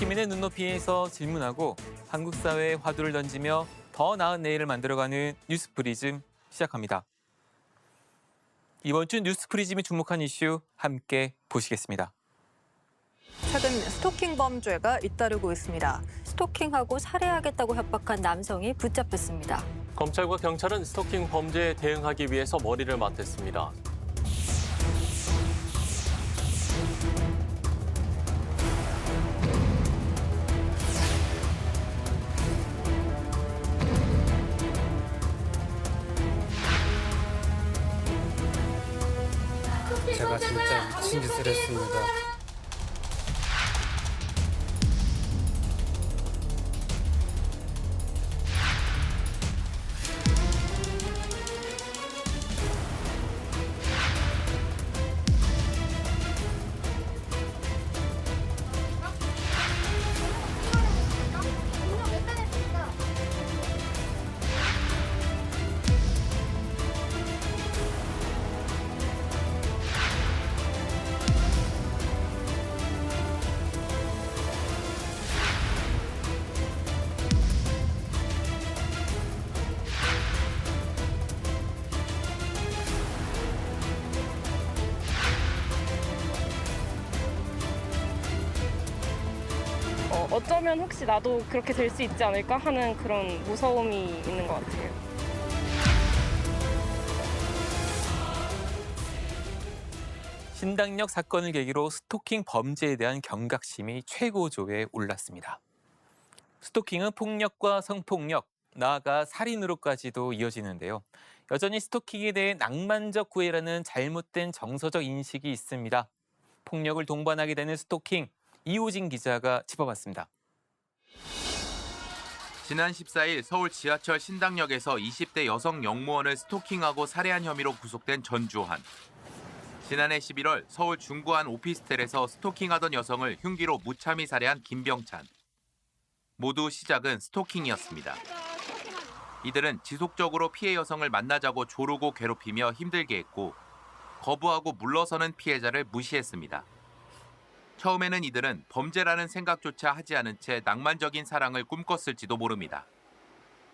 시민의 눈높이에서 질문하고 한국 사회에 화두를 던지며 더 나은 내일을 만들어가는 뉴스 프리즘 시작합니다. 이번 주 뉴스 프리즘이 주목한 이슈 함께 보시겠습니다. 최근 스토킹 범죄가 잇따르고 있습니다. 스토킹하고 살해하겠다고 협박한 남성이 붙잡혔습니다. 검찰과 경찰은 스토킹 범죄에 대응하기 위해서 머리를 맞댔습니다. 제가 진짜 미친 짓을 했습니다. 어쩌면 혹시 나도 그렇게 될 수 있지 않을까 하는 그런 무서움이 있는 것 같아요. 신당역 사건을 계기로 스토킹 범죄에 대한 경각심이 최고조에 올랐습니다. 스토킹은 폭력과 성폭력, 나아가 살인으로까지도 이어지는데요. 여전히 스토킹에 대해 낭만적 구애라는 잘못된 정서적 인식이 있습니다. 폭력을 동반하게 되는 스토킹, 이호진 기자가 짚어봤습니다. 지난 14일 서울 지하철 신당역에서 20대 여성 영무원을 스토킹하고 살해한 혐의로 구속된 전주환. 지난해 11월 서울 중구한 오피스텔에서 스토킹하던 여성을 흉기로 무참히 살해한 김병찬. 모두 시작은 스토킹이었습니다. 이들은 지속적으로 피해 여성을 만나자고 조르고 괴롭히며 힘들게 했고 거부하고 물러서는 피해자를 무시했습니다. 처음에는 이들은 범죄라는 생각조차 하지 않은 채 낭만적인 사랑을 꿈꿨을지도 모릅니다.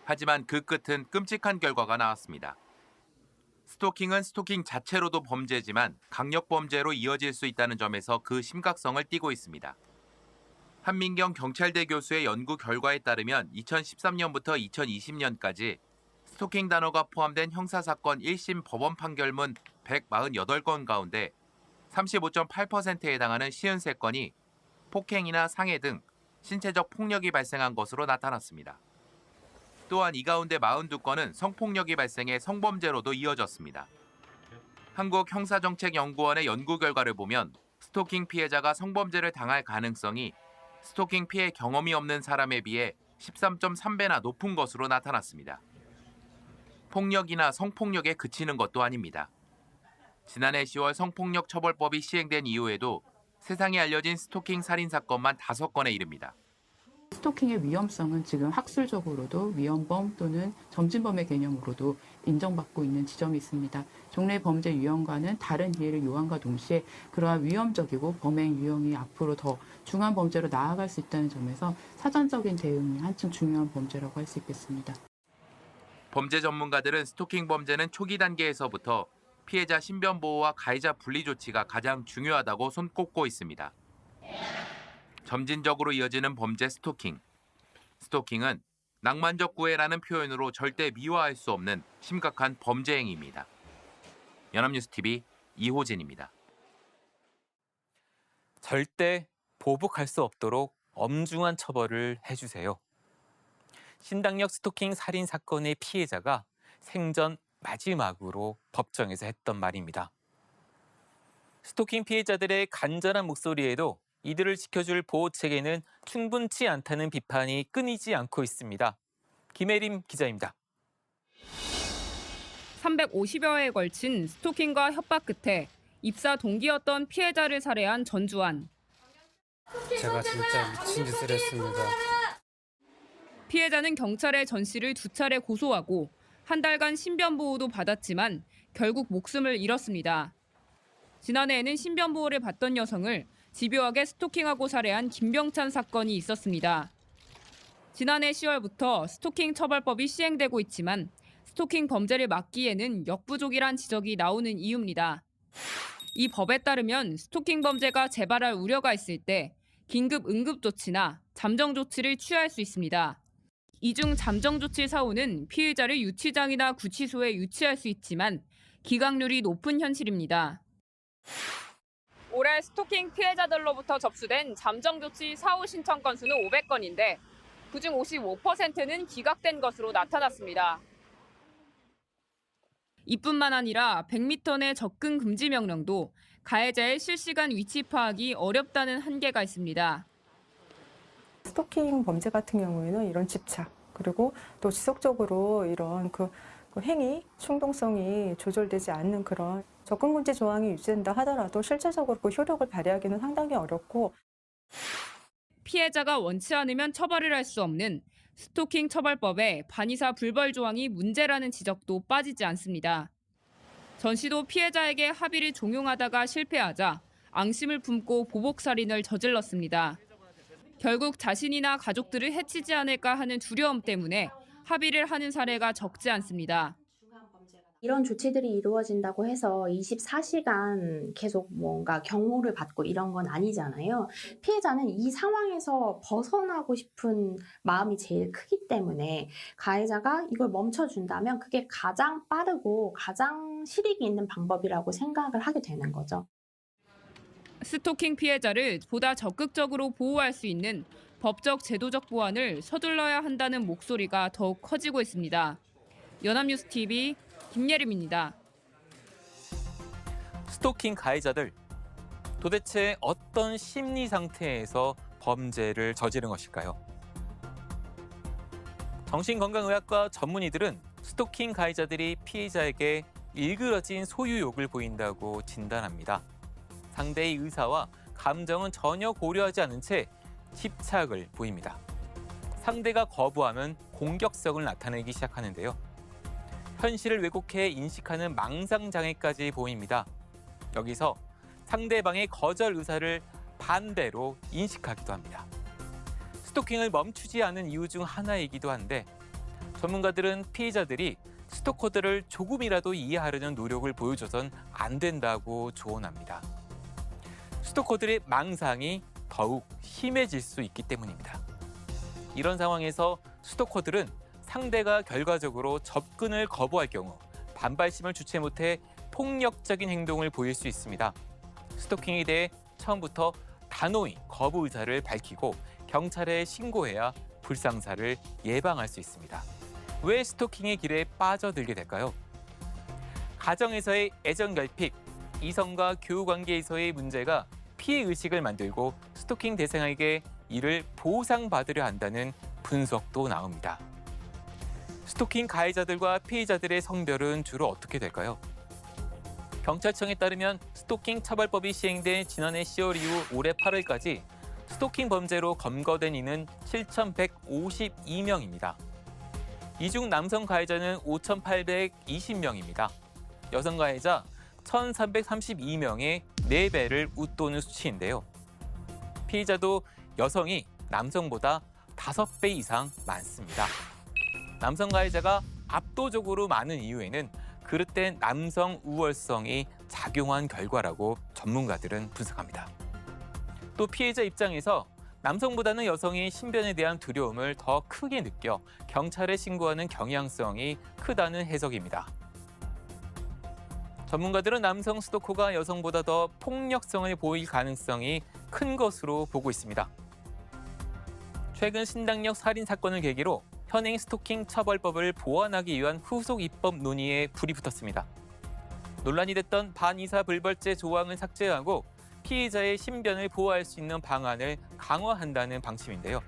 하지만 그 끝은 끔찍한 결과가 나왔습니다. 스토킹은 스토킹 자체로도 범죄지만 강력범죄로 이어질 수 있다는 점에서 그 심각성을 띠고 있습니다. 한민경 경찰대 교수의 연구 결과에 따르면 2013년부터 2020년까지 스토킹 단어가 포함된 형사사건 1심 법원 판결문 148건 가운데 35.8%에 해당하는 53건이 폭행이나 상해 등 신체적 폭력이 발생한 것으로 나타났습니다. 또한 이 가운데 42건은 성폭력이 발생해 성범죄로도 이어졌습니다. 한국형사정책연구원의 연구 결과를 보면 스토킹 피해자가 성범죄를 당할 가능성이 스토킹 피해 경험이 없는 사람에 비해 13.3배나 높은 것으로 나타났습니다. 폭력이나 성폭력에 그치는 것도 아닙니다. 지난해 10월 성폭력 처벌법이 시행된 이후에도 세상에 알려진 스토킹 살인 사건만 5건에 이릅니다. 스토킹의 위험성은 지금 학술적으로도 위험범 또는 점진범의 개념으로도 인정받고 있는 지점이 있습니다. 종래 범죄 유형과는 다른 이해를 요함과 동시에 그러한 위험적이고 범행 유형이 앞으로 더 중한 범죄로 나아갈 수 있다는 점에서 사전적인 대응이 한층 중요한 범죄라고 할 수 있겠습니다. 범죄 전문가들은 스토킹 범죄는 초기 단계에서부터 피해자 신변 보호와 가해자 분리 조치가 가장 중요하다고 손꼽고 있습니다. 점진적으로 이어지는 범죄 스토킹. 스토킹은 낭만적 구애라는 표현으로 절대 미화할 수 없는 심각한 범죄 행위입니다. 연합뉴스TV 이호진입니다. 절대 보복할 수 없도록 엄중한 처벌을 해주세요. 신당역 스토킹 살인 사건의 피해자가 생전 마지막으로 법정에서 했던 말입니다. 스토킹 피해자들의 간절한 목소리에도 이들을 지켜줄 보호체계는 충분치 않다는 비판이 끊이지 않고 있습니다. 김혜림 기자입니다. 350여회에 걸친 스토킹과 협박 끝에 입사 동기였던 피해자를 살해한 전주환. 제가 진짜 미친 짓을 했습니다. 피해자는 경찰에 전 씨를 2차례 고소하고 한 달간 신변보호도 받았지만 결국 목숨을 잃었습니다. 지난해에는 신변보호를 받던 여성을 집요하게 스토킹하고 살해한 김병찬 사건이 있었습니다. 지난해 10월부터 스토킹 처벌법이 시행되고 있지만 스토킹 범죄를 막기에는 역부족이란 지적이 나오는 이유입니다. 이 법에 따르면 스토킹 범죄가 재발할 우려가 있을 때 긴급 응급조치나 잠정조치를 취할 수 있습니다. 이 중 잠정조치 사후는 피의자를 유치장이나 구치소에 유치할 수 있지만 기각률이 높은 현실입니다. 올해 스토킹 피해자들로부터 접수된 잠정조치 사후 신청 건수는 500건인데 그중 55%는 기각된 것으로 나타났습니다. 이뿐만 아니라 100m 내 접근 금지 명령도 가해자의 실시간 위치 파악이 어렵다는 한계가 있습니다. 스토킹 범죄 같은 경우에는 이런 집착, 그리고 또 지속적으로 이런 그 행위, 충동성이 조절되지 않는 그런 접근 금지 조항이 유지된다 하더라도 실질적으로 그 효력을 발휘하기는 상당히 어렵고, 피해자가 원치 않으면 처벌을 할 수 없는 스토킹 처벌법에 반의사 불벌 조항이 문제라는 지적도 빠지지 않습니다. 전 씨도 피해자에게 합의를 종용하다가 실패하자 앙심을 품고 보복살인을 저질렀습니다. 결국 자신이나 가족들을 해치지 않을까 하는 두려움 때문에 합의를 하는 사례가 적지 않습니다. 이런 조치들이 이루어진다고 해서 24시간 계속 뭔가 경호를 받고 이런 건 아니잖아요. 피해자는 이 상황에서 벗어나고 싶은 마음이 제일 크기 때문에 가해자가 이걸 멈춰준다면 그게 가장 빠르고 가장 실익이 있는 방법이라고 생각을 하게 되는 거죠. 스토킹 피해자를 보다 적극적으로 보호할 수 있는 법적 제도적 보완을 서둘러야 한다는 목소리가 더욱 커지고 있습니다. 연합뉴스TV 김예림입니다. 스토킹 가해자들, 도대체 어떤 심리 상태에서 범죄를 저지른 것일까요? 정신건강의학과 전문의들은 스토킹 가해자들이 피해자에게 일그러진 소유욕을 보인다고 진단합니다. 상대의 의사와 감정은 전혀 고려하지 않은 채 집착을 보입니다. 상대가 거부하면 공격성을 나타내기 시작하는데요. 현실을 왜곡해 인식하는 망상장애까지 보입니다. 여기서 상대방의 거절 의사를 반대로 인식하기도 합니다. 스토킹을 멈추지 않은 이유 중 하나이기도 한데 전문가들은 피해자들이 스토커들을 조금이라도 이해하려는 노력을 보여줘선 안 된다고 조언합니다. 스토커들의 망상이 더욱 심해질 수 있기 때문입니다. 이런 상황에서 스토커들은 상대가 결과적으로 접근을 거부할 경우 반발심을 주체 못해 폭력적인 행동을 보일 수 있습니다. 스토킹에 대해 처음부터 단호히 거부 의사를 밝히고 경찰에 신고해야 불상사를 예방할 수 있습니다. 왜 스토킹의 길에 빠져들게 될까요? 가정에서의 애정 결핍, 이성과 교우 관계에서의 문제가 피해 의식을 만들고 스토킹 대상에게 이를 보상받으려 한다는 분석도 나옵니다. 스토킹 가해자들과 피해자들의 성별은 주로 어떻게 될까요? 경찰청에 따르면 스토킹 처벌법이 시행된 지난해 10월 이후 올해 8월까지 스토킹 범죄로 검거된 이는 7,152명입니다. 이 중 남성 가해자는 5,820명입니다. 여성 가해자 1,332명의 4배를 웃도는 수치인데요. 피해자도 여성이 남성보다 5배 이상 많습니다. 남성 가해자가 압도적으로 많은 이유에는 그릇된 남성 우월성이 작용한 결과라고 전문가들은 분석합니다. 또 피해자 입장에서 남성보다는 여성이 신변에 대한 두려움을 더 크게 느껴 경찰에 신고하는 경향성이 크다는 해석입니다. 전문가들은 남성 스토커가 여성보다 더 폭력성을 보일 가능성이 큰 것으로 보고 있습니다. 최근 신당역 살인 사건을 계기로 현행 스토킹 처벌법을 보완하기 위한 후속 입법 논의에 불이 붙었습니다. 논란이 됐던 반의사 불벌죄 조항을 삭제하고 피해자의 신변을 보호할 수 있는 방안을 강화한다는 방침인데요.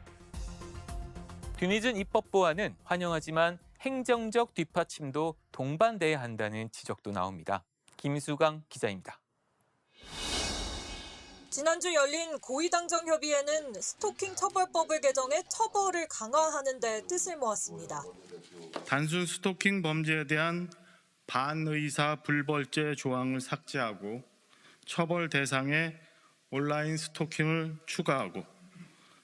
뒤늦은 입법 보완은 환영하지만 행정적 뒷받침도 동반돼야 한다는 지적도 나옵니다. 김수강 기자입니다. 지난주 열린 고위당정협의회는 스토킹 처벌법을 개정해 처벌을 강화하는 데 뜻을 모았습니다. 단순 스토킹 범죄에 대한 반의사 불벌죄 조항을 삭제하고 처벌 대상에 온라인 스토킹을 추가하고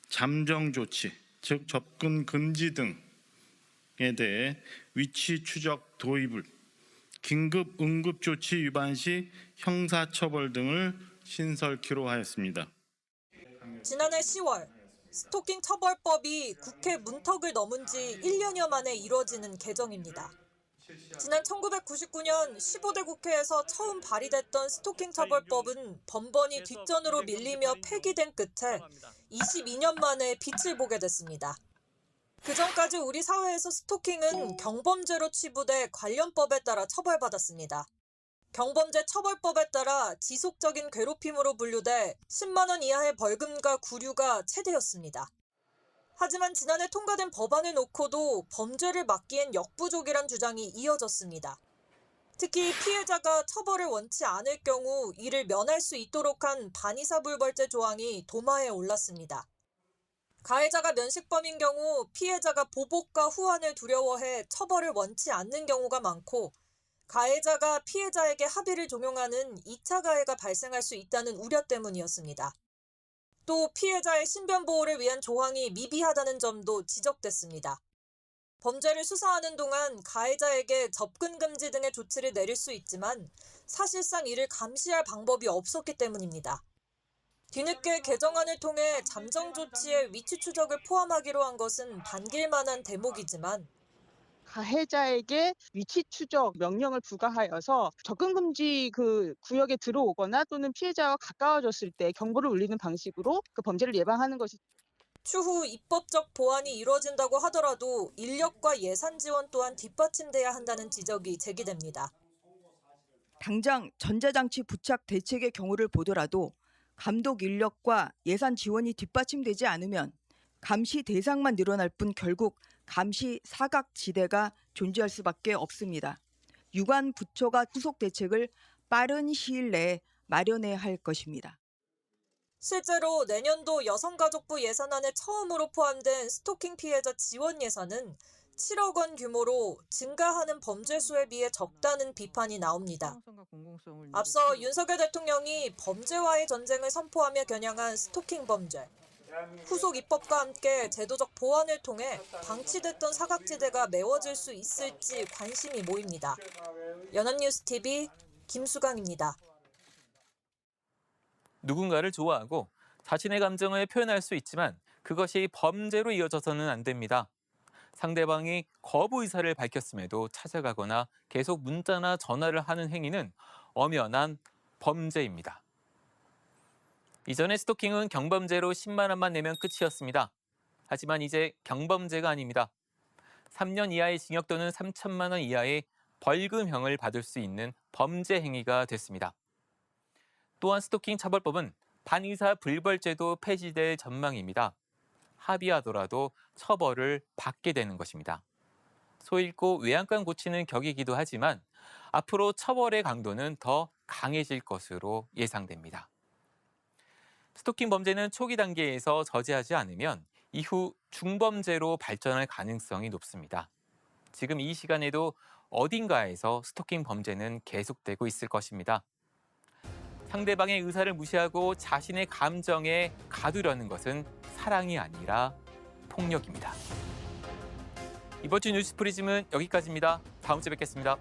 잠정 조치, 즉 접근 금지 등에 대해 위치 추적 도입을 긴급 응급 조치 위반 시 형사처벌 등을 신설키로 하였습니다. 지난해 10월 스토킹 처벌법이 국회 문턱을 넘은 지 1년여 만에 이뤄지는 개정입니다. 지난 1999년 15대 국회에서 처음 발의됐던 스토킹 처벌법은 번번이 뒷전으로 밀리며 폐기된 끝에 22년 만에 빛을 보게 됐습니다. 그전까지 우리 사회에서 스토킹은 경범죄로 치부돼 관련법에 따라 처벌받았습니다. 경범죄 처벌법에 따라 지속적인 괴롭힘으로 분류돼 10만 원 이하의 벌금과 구류가 최대였습니다. 하지만 지난해 통과된 법안을 놓고도 범죄를 막기엔 역부족이란 주장이 이어졌습니다. 특히 피해자가 처벌을 원치 않을 경우 이를 면할 수 있도록 한 반의사불벌죄 조항이 도마에 올랐습니다. 가해자가 면식범인 경우 피해자가 보복과 후환을 두려워해 처벌을 원치 않는 경우가 많고 가해자가 피해자에게 합의를 종용하는 2차 가해가 발생할 수 있다는 우려 때문이었습니다. 또 피해자의 신변 보호를 위한 조항이 미비하다는 점도 지적됐습니다. 범죄를 수사하는 동안 가해자에게 접근 금지 등의 조치를 내릴 수 있지만 사실상 이를 감시할 방법이 없었기 때문입니다. 뒤늦게 개정안을 통해 잠정 조치에 위치 추적을 포함하기로 한 것은 반길만한 대목이지만 가해자에게 위치 추적 명령을 부과하여서 접근 금지 구역에 들어오거나 또는 피해자와 가까워졌을 때 경보를 울리는 방식으로 그 범죄를 예방하는 것이 추후 입법적 보완이 이루어진다고 하더라도 인력과 예산 지원 또한 뒷받침돼야 한다는 지적이 제기됩니다. 당장 전자장치 부착 대책의 경우를 보더라도 감독 인력과 예산 지원이 뒷받침되지 않으면 감시 대상만 늘어날 뿐 결국 감시 사각지대가 존재할 수밖에 없습니다. 유관 부처가 후속 대책을 빠른 시일 내에 마련해야 할 것입니다. 실제로 내년도 여성가족부 예산안에 처음으로 포함된 스토킹 피해자 지원 예산은 7억 원 규모로 증가하는 범죄 수에 비해 적다는 비판이 나옵니다. 앞서 윤석열 대통령이 범죄와의 전쟁을 선포하며 겨냥한 스토킹 범죄. 후속 입법과 함께 제도적 보완을 통해 방치됐던 사각지대가 메워질 수 있을지 관심이 모입니다. 연합뉴스TV 김수강입니다. 누군가를 좋아하고 자신의 감정을 표현할 수 있지만 그것이 범죄로 이어져서는 안 됩니다. 상대방이 거부 의사를 밝혔음에도 찾아가거나 계속 문자나 전화를 하는 행위는 엄연한 범죄입니다. 이전에 스토킹은 경범죄로 10만 원만 내면 끝이었습니다. 하지만 이제 경범죄가 아닙니다. 3년 이하의 징역 또는 3천만 원 이하의 벌금형을 받을 수 있는 범죄 행위가 됐습니다. 또한 스토킹 처벌법은 반의사 불벌죄도 폐지될 전망입니다. 합의하더라도 처벌을 받게 되는 것입니다. 소 잃고 외양간 고치는 격이기도 하지만 앞으로 처벌의 강도는 더 강해질 것으로 예상됩니다. 스토킹 범죄는 초기 단계에서 저지하지 않으면 이후 중범죄로 발전할 가능성이 높습니다. 지금 이 시간에도 어딘가에서 스토킹 범죄는 계속되고 있을 것입니다. 상대방의 의사를 무시하고 자신의 감정에 가두려는 것은 사랑이 아니라 폭력입니다. 이번 주 뉴스 프리즘은 여기까지입니다. 다음 주에 뵙겠습니다.